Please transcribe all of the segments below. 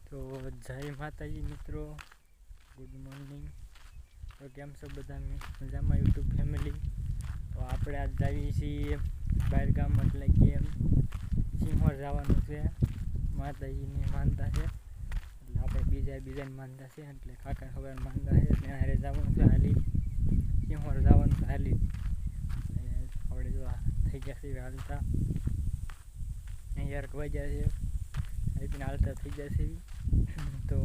તો જય માતાજી મિત્રો, ગુડ મોર્નિંગ। તો કેમ છો બધા મજામાં યુટ્યુબ ફેમિલી? તો આપણે આજ જઈએ છીએ બહાર ગામ, એટલે કે સિંહોર જવાનું છે। માતાજીની માનતા છે એટલે આપણે બીજાને માનતા છે, એટલે કાકા ખબર માનતા છે એટલે હારે જવાનું છે। હાલી સિંહોર જવાનું છે હાલી। આપણે જો થઈ ગયા છે હાલતા, અહીંયા વાગ્યા છે અહીંથી હાલતા થઈ જશે। તો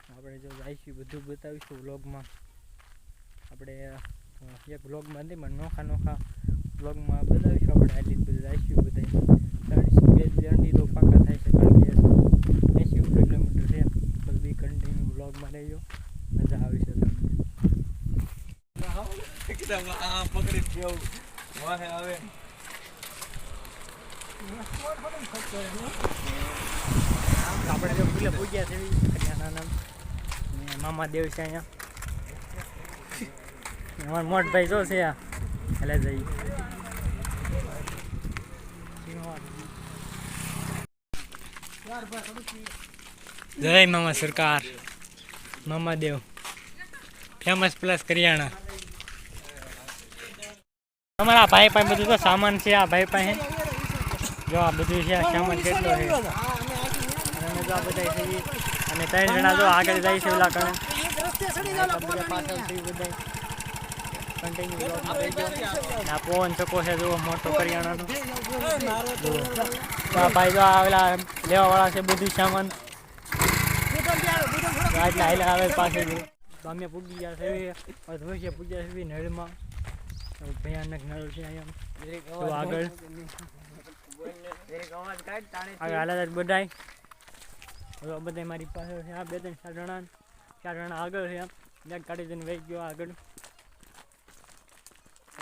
આપણે જો જઈશું બધું બતાવીશું વ્લોગમાં। આપણે એક વ્લોગમાં નથી પણ નોખા વ્લોગમાં બતાવીશું। આપણે હાલી બધું જઈશું બધા 30 જર્ની તો પાકા થાય છે, કારણ કે 80 કિલોમીટર છે। બધી કન્ટિન્યુ વ્લોગમાં રહેજો, મજા આવી છે તમને। આપણે જો ભૂલે પૂજ્યા છે મામા દેવ છે અહીંયા। અમારા મોટ ભાઈ જો છે એટલે જઈ જય મામા સરકાર, મામા દેવ ફેમસ પ્લસ કરિયાણા। અમારા ભાઈ પાસે બધું તો સામાન છે। આ ભાઈ પાસે જો આ બધું છે, સામાન કેટલો છે। અને જો આ બધા છે અને 3 જણા જો આગળ જાય છે ઓલા કણે પાછળથી બધા કન્ટિન્યુ બ્લોગમાં રહી ગયો। આ પવન ચકો છે જો મોટો કરિયાણાનો। આ ભાઈ જો આવેલા લેવાવાળા છે બધું સામાન, એટલે હાઈલા આવે પાસે। તો અમે પૂગી ગયા છે અધવશ્ય પૂગ્યા છે નળમાં। ભયાનક નળ છે અહીંયા આગળ હાલત બધાય બધા મારી પાસે છે। આ 2-4 જણા આગળ છે, એક ગાડી જઈને વહી ગયો આગળ।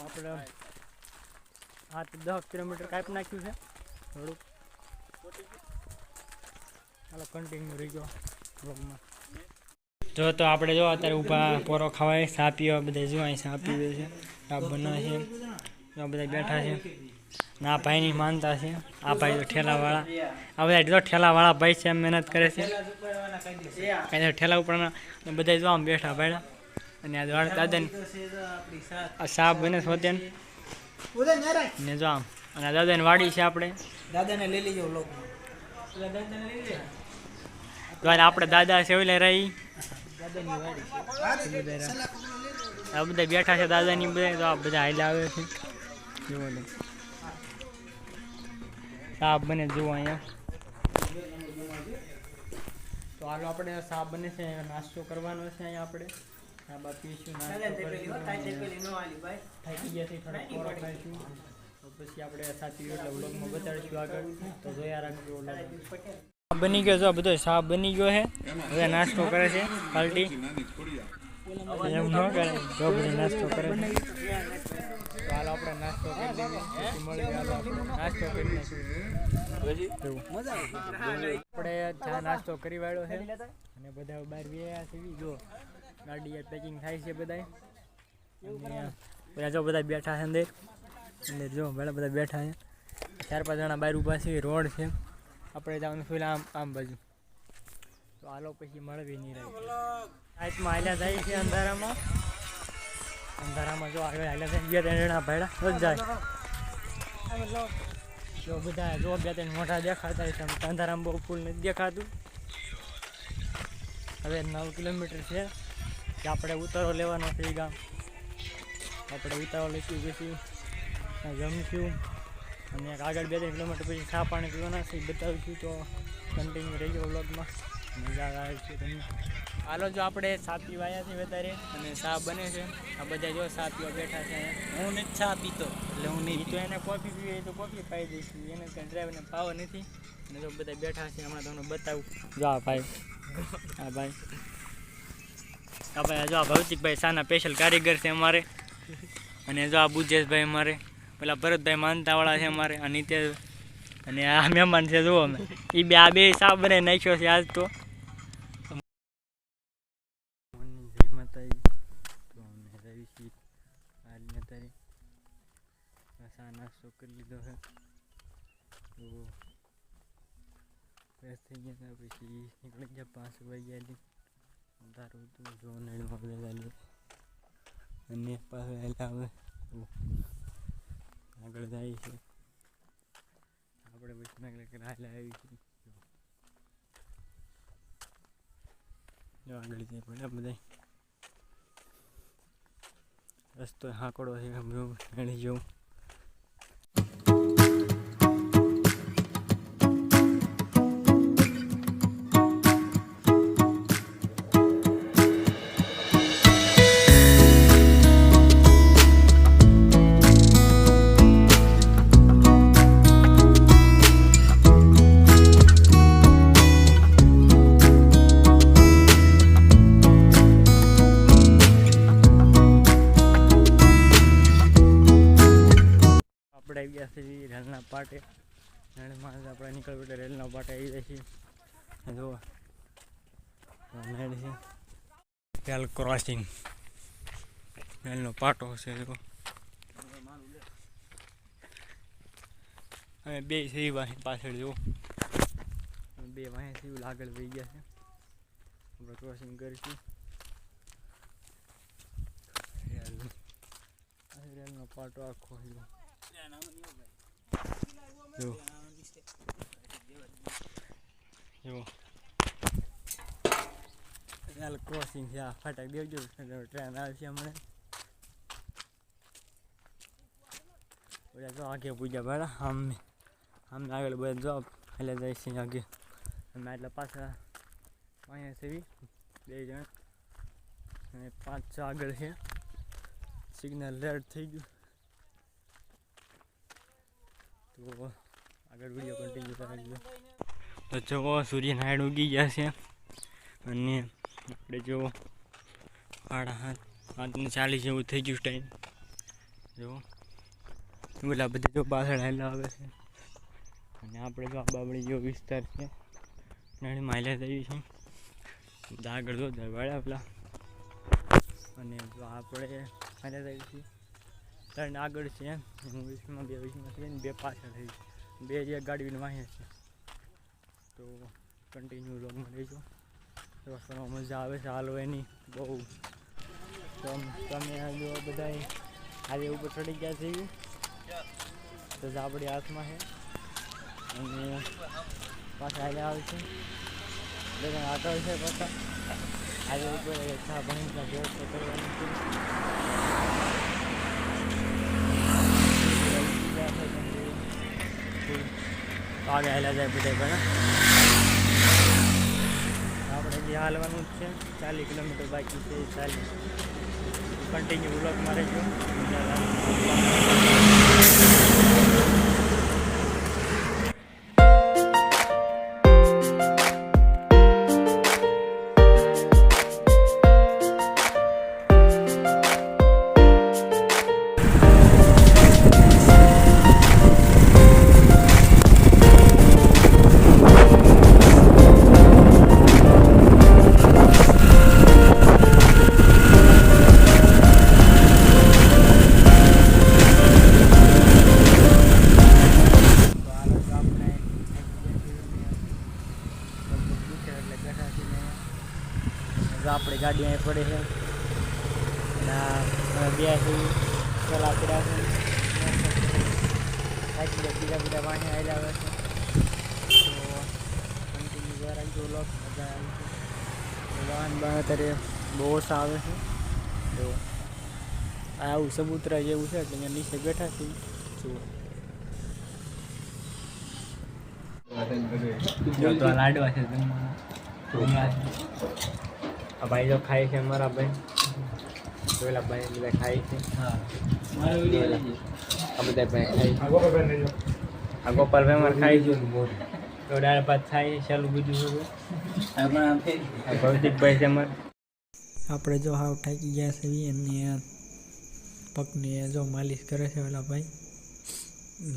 આપણે 8-10 કિલોમીટર કાપી નાખ્યું છે થોડુંક। ચાલો કન્ટિન્યુ રહી ગયો બ્લોગમાં। જો તો આપણે જો અત્યારે ઊભા પોરો ખાવાય, ચા પીવા બધા જો અહીં ચા પીવે છે, ચા બનાવે છે, બધા બેઠા છે। આ ભાઈની માનતા છે। આ ભાઈ તો ઠેલાવાળા, આ બધા જો ઠેલાવાળા ભાઈ છે, મહેનત કરે છે કાંઈ ઠેલા ઉપર બધા જો આમ બેઠા ભાઈ। અને આ દાદાને આ ચા બને છે ને જો આમ, અને દાદાની વાડી છે। આપણે દાદાને લઈ લેજો આપણે દાદા છે ઓલે રહી આ બધા બેઠા છે દાદાની બધા। તો આ બધા હાઈલા આવે છે જુઓ લે, સાપ બને જુઓ અહીંયા। તો હાલો આપણે સાપ બને છે, નાસ્તો કરવાનો છે અહીંયા આપણે। આ બા પીશું, નાસ્તો કરીશું, થાકી ગયા છે થોડા પોરો ખાઈશું, તો પછી આપણે સાચી એટલે વ્લોગમાં બતાડીશું આગળ। તો જોયા રાખજો વ્લોગ। બની ગયો જો બધો સાપ બની ગયો છે, હવે નાસ્તો કરે છે પાર્ટી। એમ ન કરે જો બધો નાસ્તો કરે છે। તો હાલ આપણે નાસ્તો કરી દઈએ, પછી મળી નાસ્તો કરી નાખીશું। આપણે ચા નાસ્તો કરી વાળ્યો છે અને બધા બહાર ગયા છે। જો ગાડી પેકિંગ થાય છે બધા, જો બધા બેઠા છે અંદર જો બધા બેઠા છે। 4-5 જણા બહાર ઊભા છે, રોડ છે, આપણે જવાનું પેલા આમ બાજુ। તો હાલો પછી મળવી નહીં રહી। રાતમાં હાલ્યા જાય છે અંધારામાં જો આગળ હાલ્યા થાય 2-3 જણા ભાડા જ જાય। જો બધા જો 2-3 મોટા દેખાતા છે, અંધારામાં બહુ ફૂલ નથી દેખાતું। હવે 9 કિલોમીટર છે કે આપણે ઉતારો લેવાનો છે ગામ। આપણે ઉતારો લઈશું, પછી જમીશું અને આગળ 2-3 કિલોમીટર પછી ચા પાણી પીવાના છે, બતાવીશું। તો કન્ટિન્યુ રહી ગયો વ્લોગમાં, મજા આવે છે તમને। હાલો જો આપણે ચા પીવા આવ્યા છીએ વધારે અને ચા બને છે। આ બધા જો ચા પીવા બેઠા છે। હું નથી ચા પીતો એટલે હું નહીં તો એને કોફી પીવી તો કોફી પાઈ દઈશું, એને કંઈ ડ્રાઈવરને પાવર નથી। અને જો બધા બેઠા છે, હમણાં તમને બતાવું। જો આ ભાઈ જો આ ભૌતિકભાઈ સાના સ્પેશિયલ કારીગર છે અમારે। અને જો આ બુજેશભાઈ અમારે, પેલા ભરતભાઈ માનતાવાળા છે અમારે, આ નીતેશ અને આ મહેમાન છે જુઓ અમે એ બે, આ બે સાપ બનાવી નાખ્યો છે આજ। તો જય માતાજી, તો અમે રહી છીએ હાલને અત્યારે ચા નાસ્તો કરી લીધો છે। તો ફ્રેશ થઈ ગયા પછી નીકળી ગયા 5 વાગ્યા તારું તું જો નળમાં ચાલ્યું અને પાછળ આવે આગળ જાય છે આપણે પછી નગર હાલ આવી છે જો આગળ જઈ પડ્યા બધા રસ્તો હાંકડો છે મેળી જવું આપણે આવી ગયા છીએ રેલના પાટે રેલમાં આપણે નીકળવું એટલે રેલના પાટે આવી જાય છે જો રેલ છે રેલ ક્રોસિંગ રેલનો પાટો છે જો અને બે છે વાહી પાછળ જો બે વાહી છે આગળ વહી ગયા છે આપણે ક્રોસિંગ કરીશું રેલનો પાટો આખો જો રેલ ક્રોસિંગ છે આ ફાટક દેવજો ટ્રેન આવશે હમણાં જો આગે પૂજા બરાબર આમ આગળ બધા જો એટલે જાય છે આગે અમે એટલે પાછા અહીંયા છે 2 જણ અને 5 આગળ છે સિગ્નલ રેડ થઈ ગયું તો આગળ વિડીયો કન્ટિન્યુ કરાવી તો જો સૂર્યનારાયણ ઉગી ગયા છે અને આપણે જો 8:40 જેવું થઈ ગયું ટાઈમ જો પેલા બધા જો પાછળ હાલા આવે છે અને આપણે જો આ બાબળી જેવો વિસ્તાર છે નાની માયલા થઈ છે બધા આગળ જો દરવાળા પેલા અને જો આપણે માયલા થઈ છીએ 3 આગળ છે હું 20માં 2 20માં છે ને 2 પાછળ થઈ 2 જે ગાડીને વાહે છે તો કન્ટિન્યુ લોગમાં રહીશું રસ્તામાં મજા આવે છે હાલવાની બહુ તમે જો બધા આજે ઉપર ચડી ગયા છે તો આપણી હાથમાં છે અને પાછા આજે આવે છે બધા આગળ છે પાછા આજે ઉપર ચા પાણીના વ્યવસ્થા કરવાની છે आगे हाल जाए बुढ़े बना આપણે જે હાલવાનું જ છે 40 કિલોમીટર બાકી છે 40 કન્ટિન્યુ વ્લોગ મારે જો આપણી ગાડી અહીં પડે છે બે ચલા કર્યા છે બીજા વાહન આવેલા આવે છે તો કન્ટિન્યુ દ્વારા જો લોક મજા આવે છે વાહન અત્યારે બહુ ઓછા આવે છે તો આવું સબૂતરા જેવું છે એટલે અહીંયા નીચે બેઠા છીએ જુઓ તો લાડવા છે આ ભાઈ જો ખાય છે અમારા ભાઈ પેલા ભાઈ બધા ખાય છે આ બધા ભાઈ ખાય છે આ ગોપાલભાઈ અમારે ખાય છે તો દાળ ભાત ખાય છે ચાલુ બીજું શું ભૌતિકભાઈ છે અમારે આપણે જો હાવ થાકી ગયા છે અને પગને જો માલિશ કરે છે પેલા ભાઈ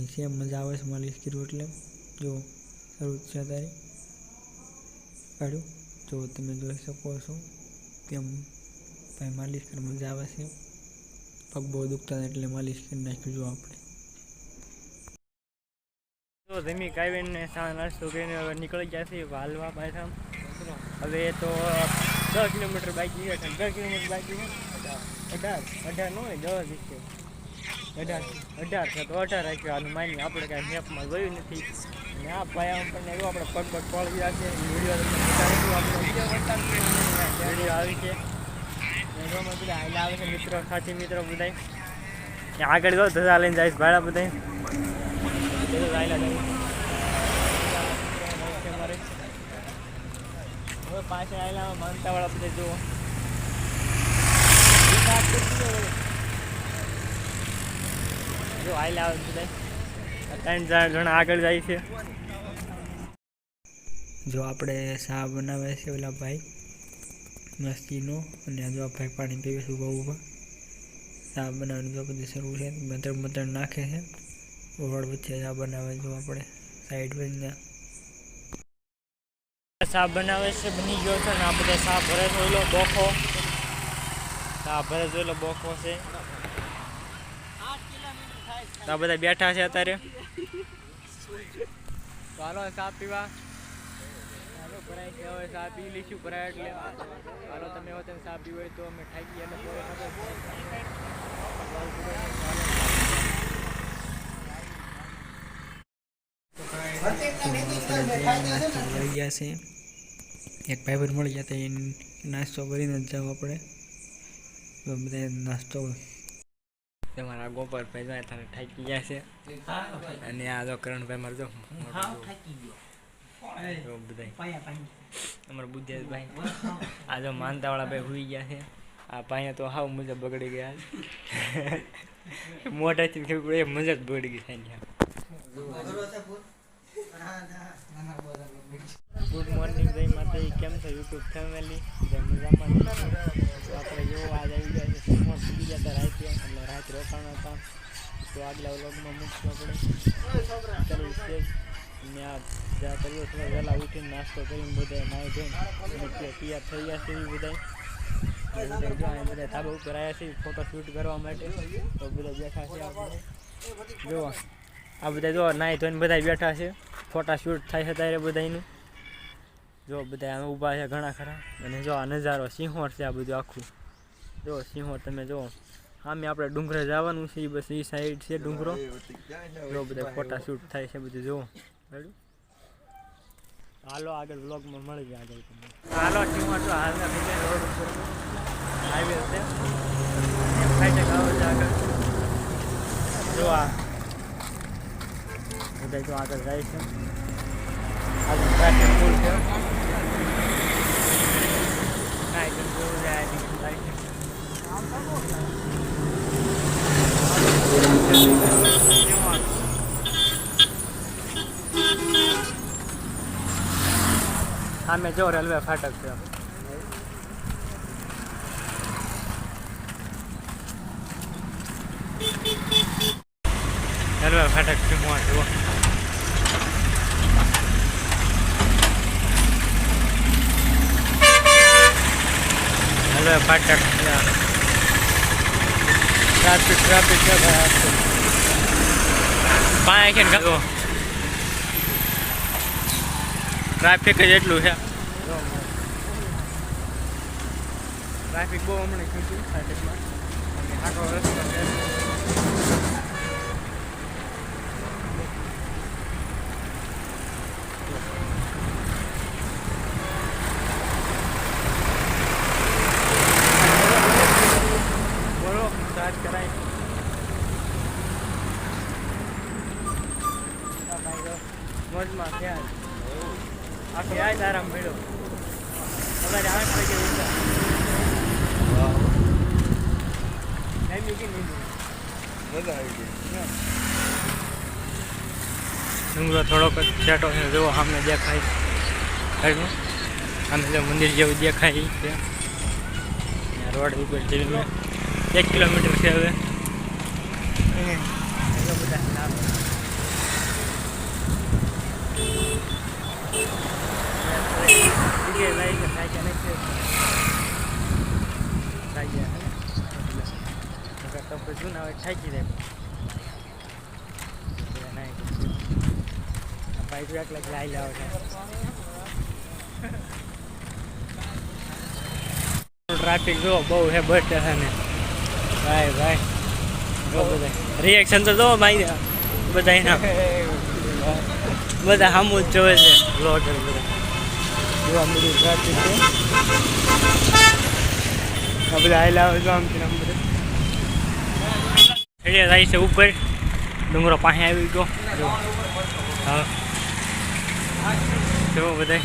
સેમ મજા આવે છે માલિશ કર્યું એટલે જો શરૂ છે તારી કાઢ્યું જો તમે જોઈ શકો છો તેમ ભાઈ માલિશ કરી મજા આવે છે પગ બહુ દુખતા એટલે માલિશ કરી નાખ્યું જો આપણે તો જમી કાવીને ચા નાસ્તો કરીને હવે નીકળી ગયા છે હાલવા પાછા. હવે તો 10 કિલોમીટર બાકી છે. 10 કિલોમીટર બાકી છે. 18 નો 10 છે. 18 છે તો 18 રાખ્યો. આનું માની આપણે કાંઈ મેપમાં જોયું નથી. અને આ ભાઈ આપણને એવું આપણે પગ પડી રહ્યા છે. વિડીયો આવી છે. બધા હાઈલા આવે છે મિત્રો, સાથી મિત્રો બધા આગળ ગયો ધજા લઈને જઈશ ભાડા બધા હવે પાછળ આવેલા માનતા વાળા બધા જુઓ જો આવેલા આવે બધા 3-4 જણા આગળ જાય છે. જો આપણે ચા બનાવે છે ઓલા ભાઈ મસ્તીનો, અને જો આ ભાઈ પાણી પીવે છે ઊભા ઊભા. ચા બનાવવાની જો બધી શરૂ છે. મતર નાખે છે ઓવળ વચ્ચે ચા બનાવે. જો આપણે સાઈડ બાજુ ચા બનાવે છે, બની ગયો છે. ને આ બધા ચા ભરે જોયેલો બોખો, ચા ભરે જોયેલો બોખો છે. આ બધા બેઠા છે અત્યારે. તો હાલો ચા પીવા. હાલો ભરાય છે, હવે ચા પી લઈશું ભરાય એટલે. હાલો તમે હવે તમે ચા પીવો હોય તો અમે ઠાકી એટલે મળી ગયા છે. એક ભાઈ પર મળી ગયા હતા, નાસ્તો કરીને જ જાવ આપણે. બધા નાસ્તો તમારા ગોપાલભાઈ જાય તને ઠાકી ગયા છે. અને આ જો કરણભાઈ મારે જો બધા અમારા બુદ્ધિભાઈ આ જો માનતા વાળા ભાઈ હુઈ ગયા છે. આ પાયા તો હાવ મજા બગડી ગયા. મોઢાથી એ મજા જ બગડી ગઈ થાય. ગુડ મોર્નિંગ જય માતાજી. કેમ છો યુટ્યુબ ફેમિલી? મજામાં આપણે જો આજ આવી ગયા છે સમોર પી ગયા હતા રાતે, એટલે રાત રોકાણ હતા. તો આગલા વ્લોગમાં મૂકશું આપણે. ચાલુ છે ને આ જ્યાં કરીએ થોડા વહેલા ઉઠીને નાસ્તો કરીને બધા નાહી ધોઈને તૈયાર થઈ ગયા છે. એ બધા બધા ધાબા ઉપર આવ્યા છે ફોટો શૂટ કરવા માટે. તો બધા બેઠા છે આપણે. જો આ બધા જો નાહી ધોઈને બધા બેઠા છે, ફોટા શૂટ થાય છે ત્યારે બધાનું. જો બધા ઊભા છે ઘણા ખરા. અને જો આ નજારો સિંહોર છે આ બધું આખું. જો સિંહોર તમે જો આમે આપણે ડુંગરે જવાનું છે, બસ એ સાઈડ છે ડુંગરો. જો બધા ફોટા શૂટ થાય છે બધું જુઓ. હાલો આગળ વ્લોગમાં મળી જાય આગળ તમને. હાલો સિંહોર તો હાલના બીજા રોડ ઉપર હાઈવે છે, ફાઈટક આવે છે આગળ. જો આ બધા તો આગળ જાય છે. આગળ ટ્રાફિક ફૂલ છે. સામે જો રેલવે ફાટક છે. રેલવે ફાટક છે મોટો. રેલવે ફાટક ટ્રાફિક છે ભાઈ. પાંચ કે ટ્રાફિક જ એટલું છે. ટ્રાફિક બહુ હમણાં ખીચું ફાટકમાં. અને આખો રસ્તો છે. બોલો સ્ટાર્ટ કરાય. મોજમાં થયા આખી રાત આરામ મળ્યો. સવારે 8 વાગે ઉઠ્યા. મજા આવી ગઈ. ડુંગરો થોડોક છેટો છે. જુઓ સામે દેખાય. આમે જો મંદિર જેવું દેખાય છે. રોડ ઉપર જઈને 1 કિલોમીટર છે હવે. બધા જૂના ઠાકી દે. ભાઈ તો એકલા લાવી લાવે છે ટ્રાફિક જો બહુ છે બસ સ્ટેશને ભાઈ ભાઈ જો બધા રિએક્શન તો જો ભાઈ બધા એના બધા સામું જ જોવે છે બ્લોગર બધા જોવા બધું ટ્રાફિક છે આ બધા આવેલા આવે જો આમથી આમ બધા ચડ્યા જાય છે ઉપર ડુંગરો પાસે આવી ગયો હા જો બધા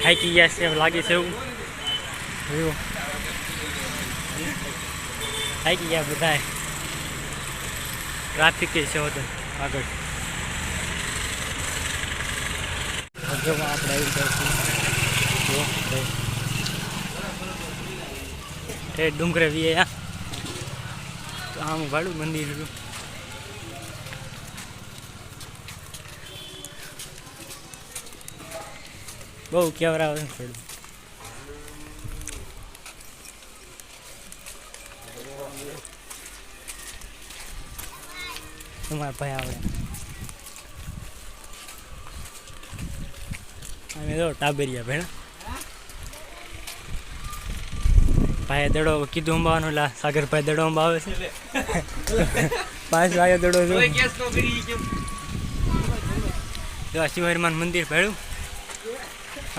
થાકી ગયા છે લાગે છે એવું જો થાકી ગયા બધા ટ્રાફિક છે વધુ આગળ આપણે આવી જાય ડુંગરે વીએ આમ ભાડું મંદિર હતું બહુ કેવરા આવે થોડું તમારા ભાઈ આવડે અમે તો ટાબરિયા ભેણ ભાઈ દડો કીધું અંબાવાનું એટલે સાગરભાઈ દડો અંબા આવે છે 5 વાગે દડો જો શિવ હનુમાન મંદિર ભેળું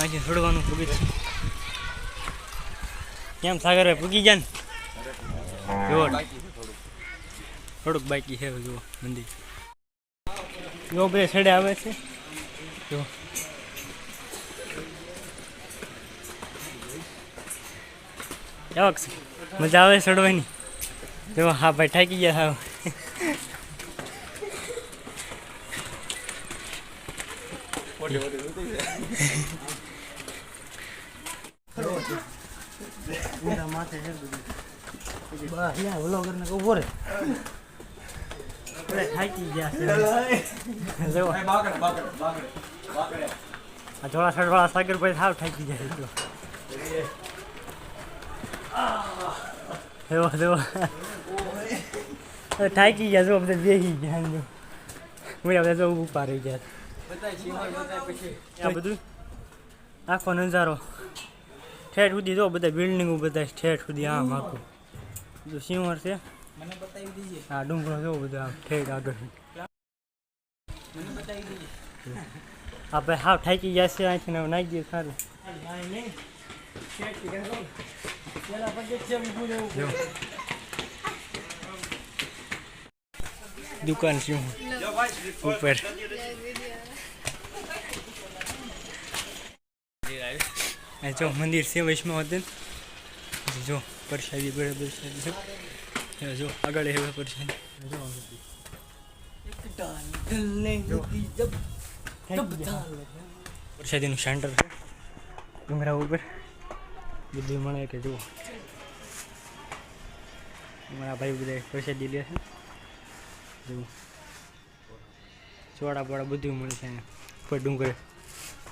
આજે છોડવાનું પૂગી છે કેમ સાગરભાઈ પૂગી ગયા ને જુઓ થોડુંક બાકી છે જુઓ મંદિર જો બે છેડે આવે છે જો મજા આવે ચડવાની જો હા ભાઈ થાકી ગયા સાવ માથે થાકી ગયા છે થોડા સડવાળા સાગરભાઈ સાવ થાકી જાય થાકી ગયા જો બધા બેસી ગયા બધા જો ઉભા રહી ગયા આ બધું આખો નજારો ઠેઠ સુધી જો બધા બિલ્ડિંગો બધા ઠેઠ સુધી આમ આખું બધું સિંહર છે હા ડુંગરો જો બધું આમ ઠેઠ આગળ આપણે હાવ થાકી ગયા છે અહીંથી નાખી દઈએ સારું દુકાન શું ઉપર જો મંદિર છે વૈષ્ણવ હતું જો પ્રસાદી બરાબર છે જો આગળ હવે પ્રસાદી પ્રસાદીનું સેન્ટર છે ડુંગરા ઉપર બધું મળે કે જુઓ મારા ભાઈ બધા પ્રસાદી લે છે જુઓ ચોડા બોડા બધું મળે છે ઉપર ડુંગરે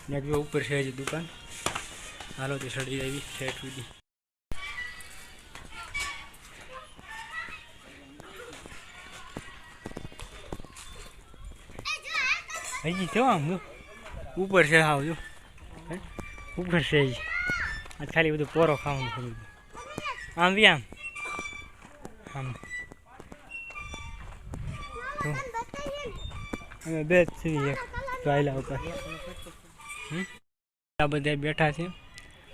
ને જો ઉપર છે હજી દુકાન હાલો તે સડી આવી સેટ સુધી હજી જો આમ જો ઉપર છે હાવ જો ઉપર છે હજી આ ખાલી બધું પોરો ખાવાનું થોડું આમ બી આમ આમ અમે બે જ છીએ ચાલ્યા ઉપર આ બધા બેઠા છે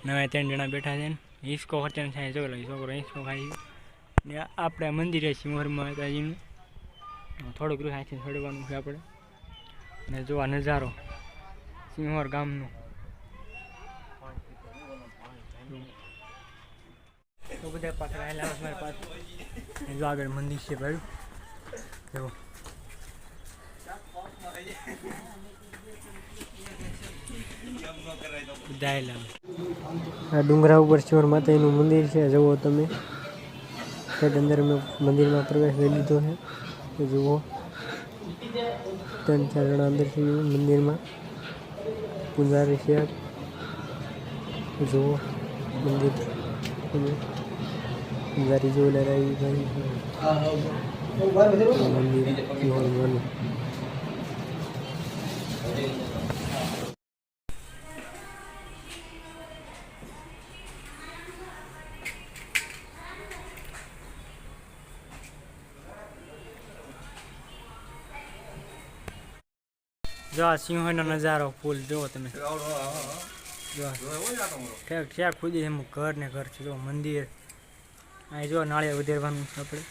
નવા 3 જણા બેઠા છે હિસકો હોટેલ છે જો છોકરો હિસકો ખાઈ ને આપણે મંદિરે સિંહરમાં માતાજીનું થોડુંક રૂ હાથી છોડવાનું છે આપણે ને જો આ નજારો સિંહોર ગામનો તો બધા પાછળ આવેલા મારી પાસે જો આગળ મંદિર છે ભાઈ જો આ ડુંગરા ઉપર શિવ માતાજીનું મંદિર છે જુઓ તમે અંદર મેં મંદિરમાં પ્રવેશ લઈ લીધો છે જુઓ 3-4 જણા અંદર છે મંદિરમાં પૂજારી છે જુઓ મંદિર પૂજારી જો લડાઈ ભાઈ મંદિર જો આ સિંહોનો નજારો ફૂલ જુઓ તમે, ઠેક ઠેક ખુદી એમ ઘર ને ઘર છે. જો મંદિર અહીં જો નાળિયેર વધેરવાનું છે આપણે,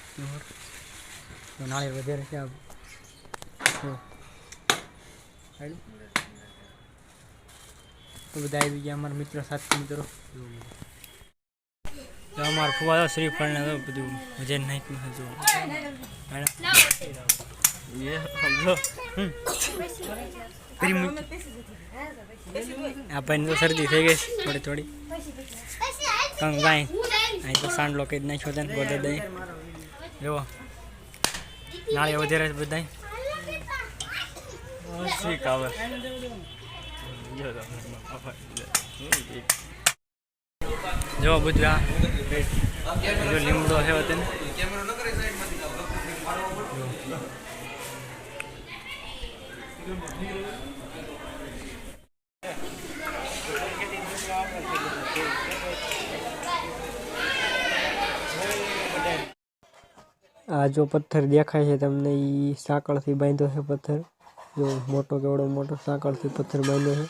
નાળિયેર વધેરે છે આ તો બધા આવી ગયા અમારા મિત્રો, સાથી મિત્રો. અમારા ફુવા શ્રીફળને બધું વજન નાખ્યું છે. આ ભાઈને તો શરદી થઈ ગઈ થોડી થોડી, કંઈ અહીં તો સાંડલો કહી નાખ્યો તને ગોડે દહીં. જુઓ નાળિયેર વધારે છે બધા. જો બધું આ જો લીમડો છે તને. આ જો પથ્થર દેખાય છે તમને, એ સાંકળથી બાંધ્યો છે પથ્થર. જો મોટો કેવડો મોટો સાંકળથી પથ્થર બાંધ્યો છે.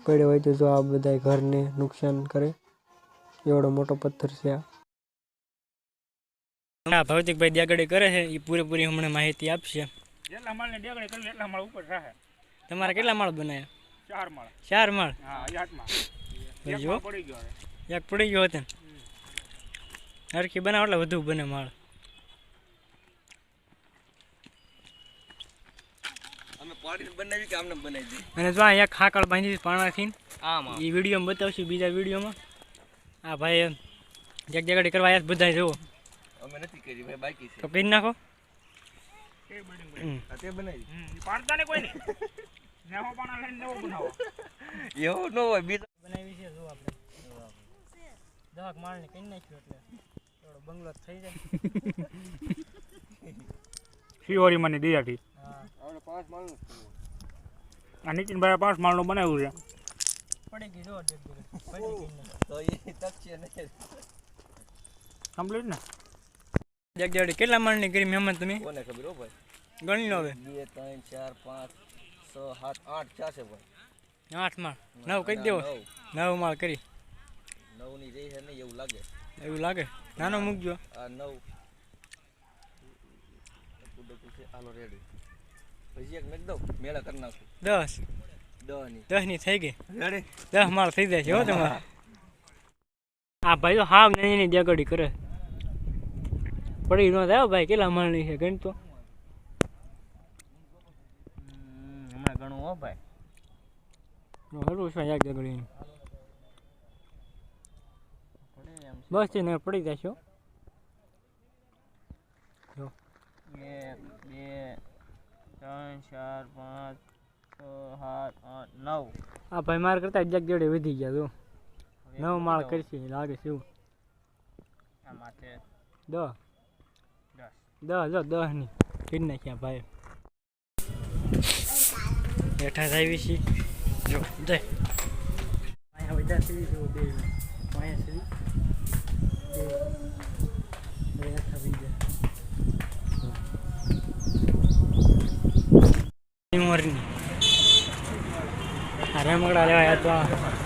પડ્યો હોય તો જો આ બધા ઘરને નુકસાન કરે એવડો મોટો પથ્થર છે આ. ભૌતિકભાઈ દેગડી કરે છે, એ પૂરેપૂરી હમણાં માહિતી આપશે. જેટલા માળને દેગડી કરે એટલા માળ ઉપર રહે. તમારે કેટલા માળ બનાવ્યા? 4 માળ. 4 માળ? હા, 8 માળ. જો પડી ગયો, એક પડી ગયો હતો. હરખી બનાવ એટલે વધુ બને માળ. અને જો એક ખાકળ બાંધી પાણાથી, એ વિડીયોમાં બતાવશું બીજા વિડીયોમાં. હા ભાઈ એક જગાડી કરવા આવ્યા બધા. જુઓ અમે નથી કરી ભાઈ, બાકી છે તો કરી નાખો. તે બનાવી પાડતા ને કોઈ નહીં. નવો પાણા લઈને નવો બનાવો એવું ન હોય. બીજો બનાવી છે જો આપણે દવાક માળને કરી નાખ્યું એટલે થોડો બંગલો થઈ જાય. શિવરી મને દિયાથી. હા આપણે 5 માળનું આ નીતિનભાઈ 5 માળનું બનાવ્યું છે. પડી ગઈ જો તો એ તક છે ને કમ્પ્લીટ ને. જગજાડી કેટલા માળની કરી મહેમાન તમે? કોને ખબર હો ભાઈ, ગણી લો હવે. 2 3 4 5 6 7 8 4 છે ભાઈ. 8 માળ 9 કરી દેવો. 9 માળ કરી. 9 ની રહી છે ને એવું લાગે. એવું લાગે? નાનો મૂકજો. આ 9 કુડકું છે. હાલો રેડી. પછી એક મેક દઉં, મેળા કરી નાખું. 10 ની 10 ની થઈ ગઈ. રેડી 10 માળ થઈ જાય છે હો તમારે. આ ભાઈ તો હાવ નાની દેગડી કરે. પડી ન થાય ભાઈ, કેટલા માળની છે ગણ તો. હમણાં ઘણું હો ભાઈ. હરું છે એક દેગડી બસ છે ને પડી જશો. 1 2 3 4 5 6 7 8 9. આ ભાઈ માર કરતા એક જોડે વધી ગયા તો 9 માળ કરશે લાગે છે એવું. આ માથે 10 જો 10 ની કરી નાખ્યા ભાઈ. બેઠા આવી છે જો જય અહીંયા બધા થઈ જો બે અહીંયા સુધી બે બેઠા થઈ ગયા. મોરની આ રમકડા લેવા તો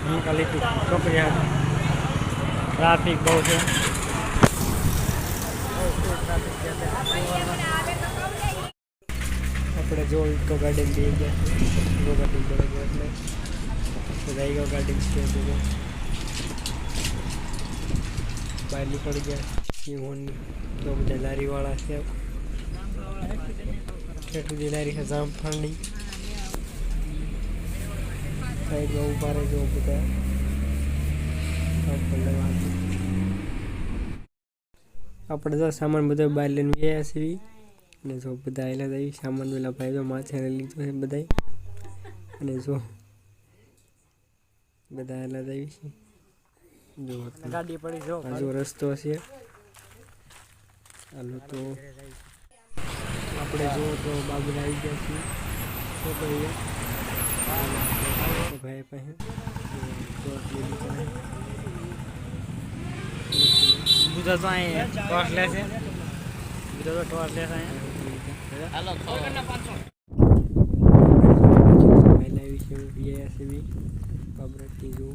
રમકડા લીધું છોકરી ટ્રાફિક બહુ છે. આપણે જો ઇકો ગાર્ડન જઈ ગયા. ઇકો ગાર્ડન બરાબર એટલે બધા ઇકો ગાર્ડન છે બધું બહાર નીકળી ગયા. સિંહોની તો બધા લારીવાળા છે. કેટલી લારી છે જામફળની. સાઈડમાં ઉભા રહે જો બધા આપણે તો સામાન બધો બહાર લઈને ગયા છીએ. અને જો બધા આવેલા હતા સામાન પેલા ભાઈ તો માથે લીધો છે બધા. અને જો બધા આવેલા હતા જો ગાડી પડી જો જો રસ્તો છે. હાલો તો આપણે જો તો બાબુ આવી ગયા છીએ. ભાઈ પાસે બધા તો અહીં ટોસ લેશે બધા તો ટોસ લેશે અહીંયા હાલો લાવી છે વીઆઈસીબી કબરતી જો